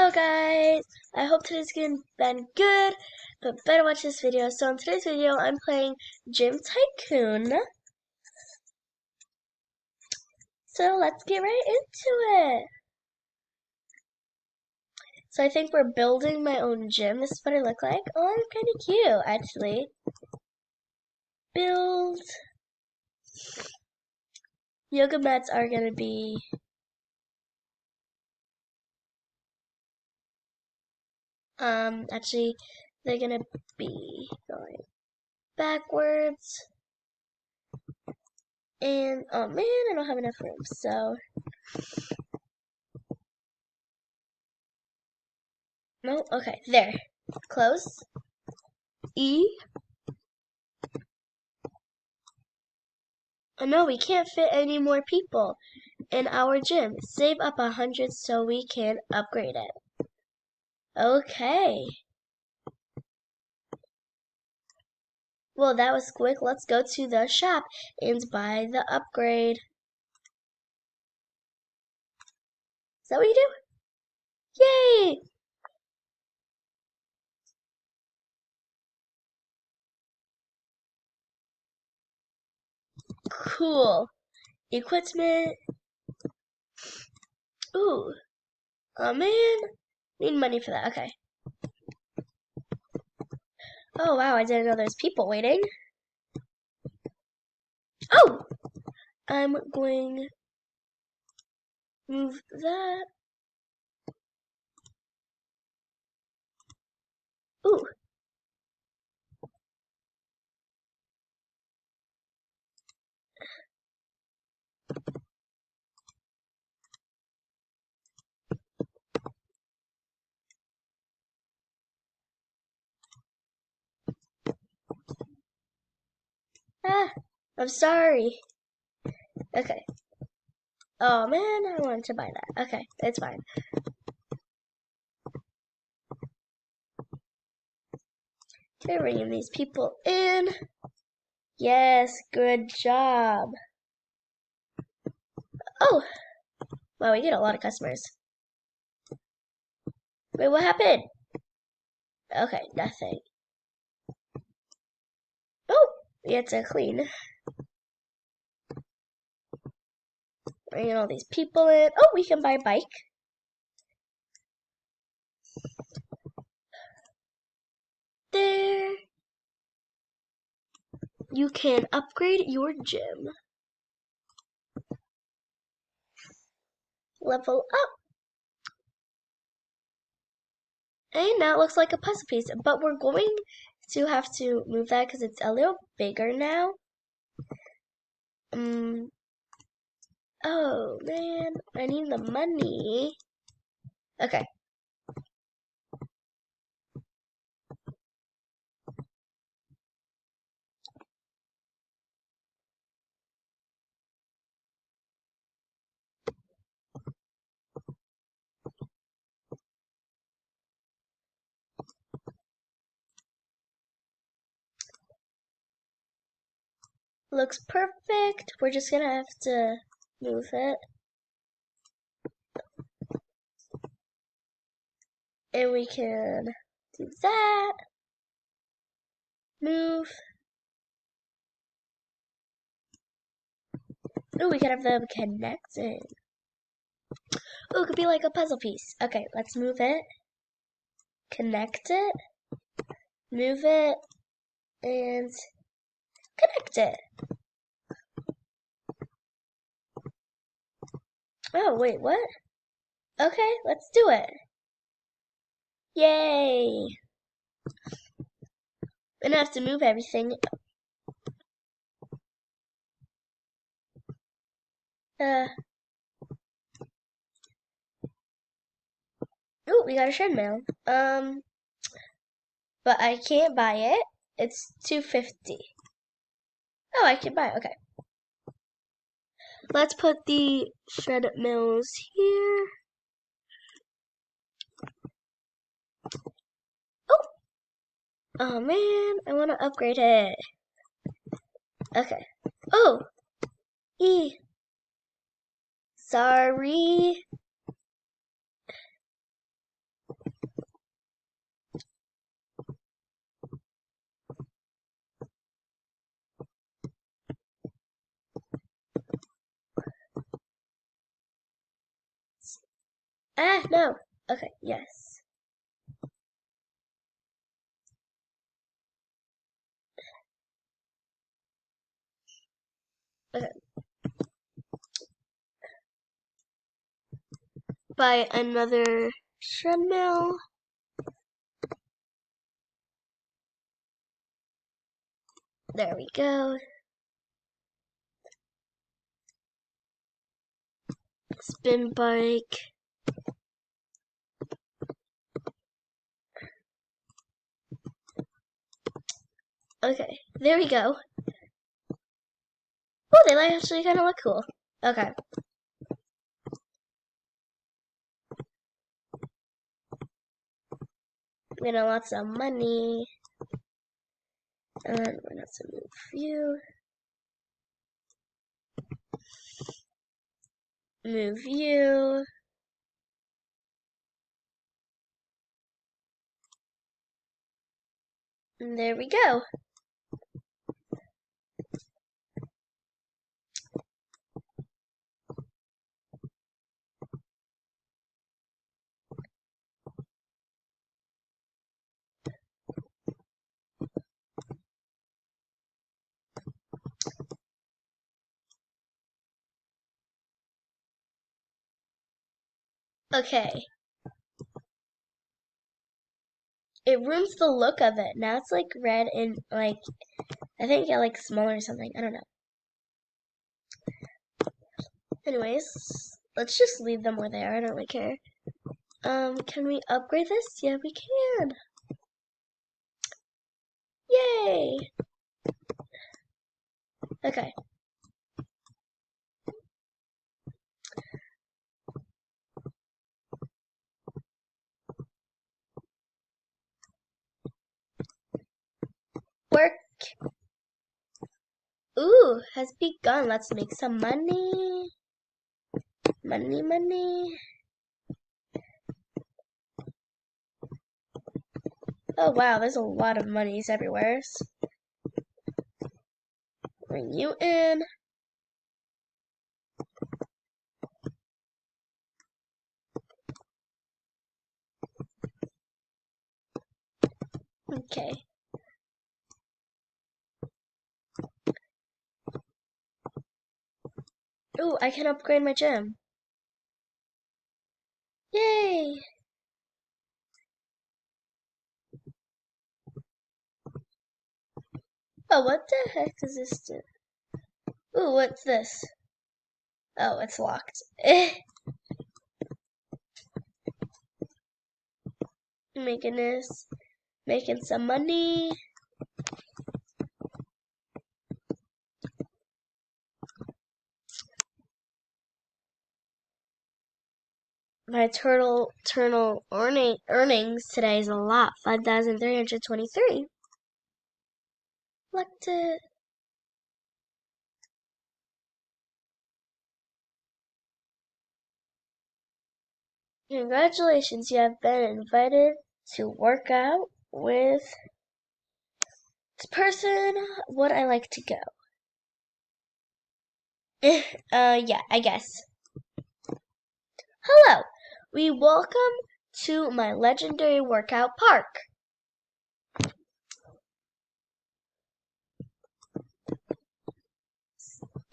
Hello guys! I hope today's been good, but better watch this video. So in today's video, I'm playing Gym Tycoon. So let's get right into it. So I think we're building my own gym. This is what I look like. Oh, I'm kind of cute, actually. Build. Yoga mats are gonna be actually they're gonna be going backwards. And oh man, I don't have enough room. So no, okay, there. Close. E. Oh no, we can't fit any more people in our gym. Save up 100 so we can upgrade it. Okay. Well, that was quick. Let's go to the shop and buy the upgrade. Is that what you do? Yay! Cool. Equipment. Ooh. Oh man. Need money for that. Okay. Oh wow, I didn't know there's people waiting. Oh! I'm going to move that. Ooh. Ah, I'm sorry. Okay. Oh man, I wanted to buy that. Okay, it's fine. Okay, bringing these people in. Yes, good job. Oh, wow, we get a lot of customers. Wait, what happened? Okay, nothing. Oh, we had to clean. Bringing all these people in. Oh, we can buy a bike. There. You can upgrade your gym. Level up. And now it looks like a puzzle piece, but we're going to have to move that because it's a little bigger now. Oh man, I need the money. Okay. Looks perfect. We're just gonna have to move it. And we can do that. Move. Oh, we can have them connected. Oh, it could be like a puzzle piece. Okay, let's move it. Connect it. Move it. And connect it. Oh, wait, what? Okay, let's do it. Yay! We're gonna have to move everything. Oh, we got a shed mail. But I can't buy it. It's $2.50. Oh, I can buy it. Okay. Let's put the shred mills here. Oh! Oh man, I want to upgrade it. Okay. Oh! E. Sorry. Ah, no. Okay, yes. Okay. Buy another treadmill. There we go. Spin bike. Okay, there we go. Oh, they actually kind of look cool. Okay. We're gonna lots of money. And we're gonna have to move you. Move you. And there we go. Okay. It ruins the look of it. Now it's like red and like, I think it like smaller or something. I don't know. Anyways, let's just leave them where they are. I don't really care. Can we upgrade this? Yeah, we can. Yay! Okay. Work. Ooh, has begun. Let's make some money. Money, money. Oh wow, there's a lot of monies everywhere. Bring you in. Okay. Ooh, I can upgrade my gym. Yay! Oh, what the heck is this do? Ooh, what's this? Oh, it's locked. Making this. Making some money. My total earnings today is a lot. 5,323. Like to. Congratulations, you have been invited to work out with this person. Would I like to go? Yeah, I guess. Hello, we welcome to my legendary workout park.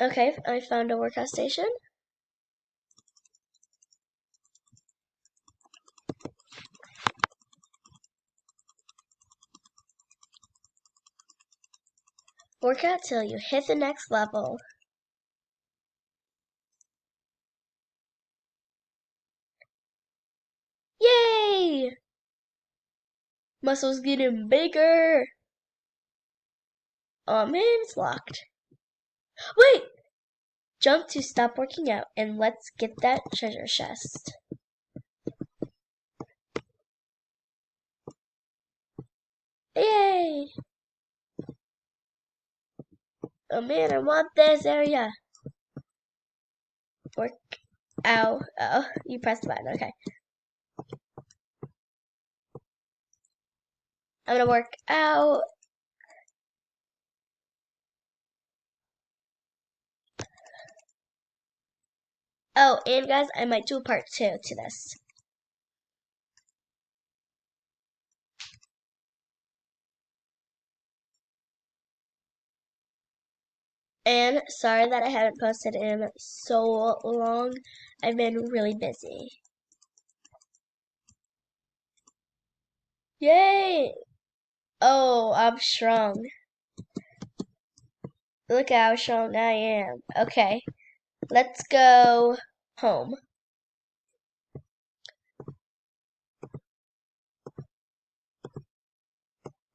Okay, I found a workout station. Work out till you hit the next level. Yay! Muscles getting bigger. Oh man, it's locked. Wait! Jump to stop working out and let's get that treasure chest. Yay! Oh man, I want this area. Work. Ow. Oh, you pressed the button. Okay. I'm gonna work out. Oh, and guys, I might do a part 2 to this. And sorry that I haven't posted in so long. I've been really busy. Yay! Oh, I'm strong. Look at how strong I am. Okay, let's go home.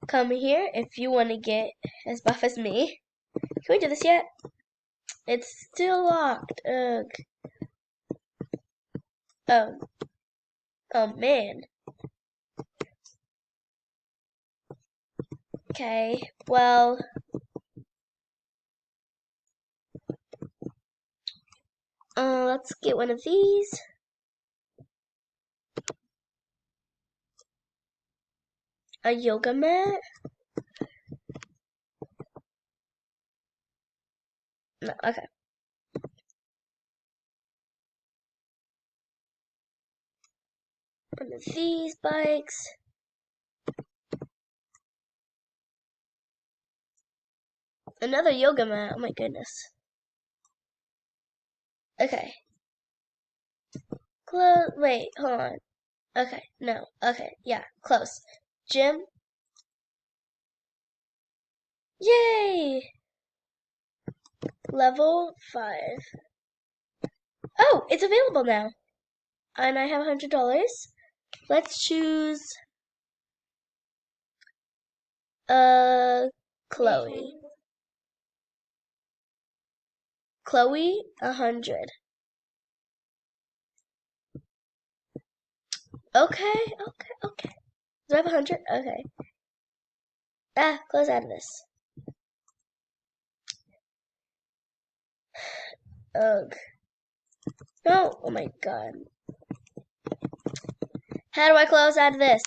Come here if you want to get as buff as me. Can we do this yet? It's still locked. Ugh. Oh. Oh man. Okay, well. Let's get one of these. A yoga mat. No, okay. One of these bikes. Another yoga mat. Oh my goodness. Okay. Close. Wait, hold on. Okay, no. Okay, yeah, close. Gym. Yay! Level 5. Oh, it's available now. And I have $100. Let's choose Chloe. Chloe, 100. Okay. Do I have 100? Okay. Ah, close out of this. Ugh. No. Oh my god. How do I close out of this?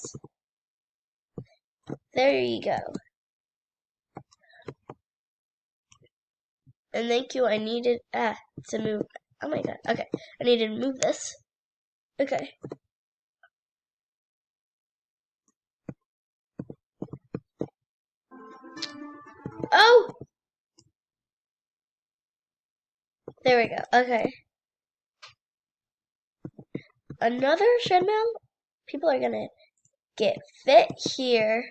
There you go. And thank you. I needed to move. Oh my god. Okay. I needed to move this. Okay. Oh! There we go. Okay. Another treadmill? People are gonna get fit here.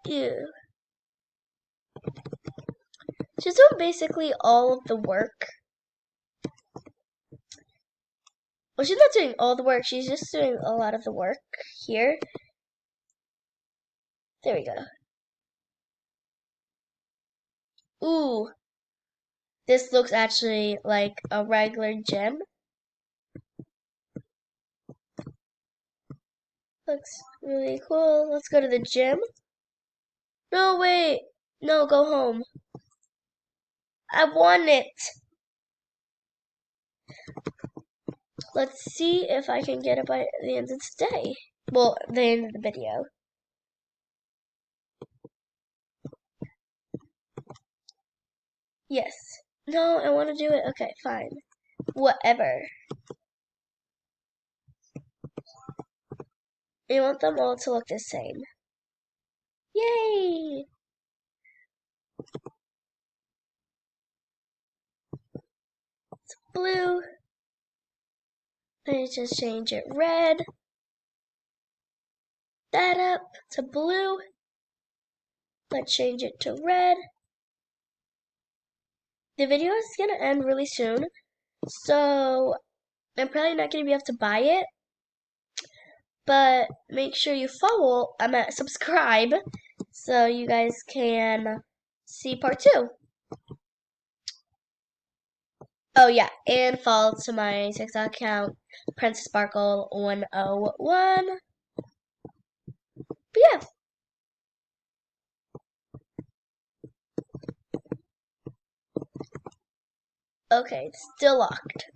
Ew. She's doing basically all of the work. Well, she's not doing all the work. She's just doing a lot of the work here. There we go. Ooh. This looks actually like a regular gym. Looks really cool. Let's go to the gym. No, wait. No, go home. I want it. Let's see if I can get it by the end of today. Well, the end of the video. Yes. No, I want to do it. Okay, fine. Whatever. You want them all to look the same. Yay! It's blue. Let me just change it red. That up to blue. Let's change it to red. The video is gonna end really soon, so I'm probably not gonna be able to buy it. But make sure you subscribe, so you guys can see part 2. Oh yeah, and follow to my TikTok account, Princess Sparkle 101. But yeah. Okay, it's still locked.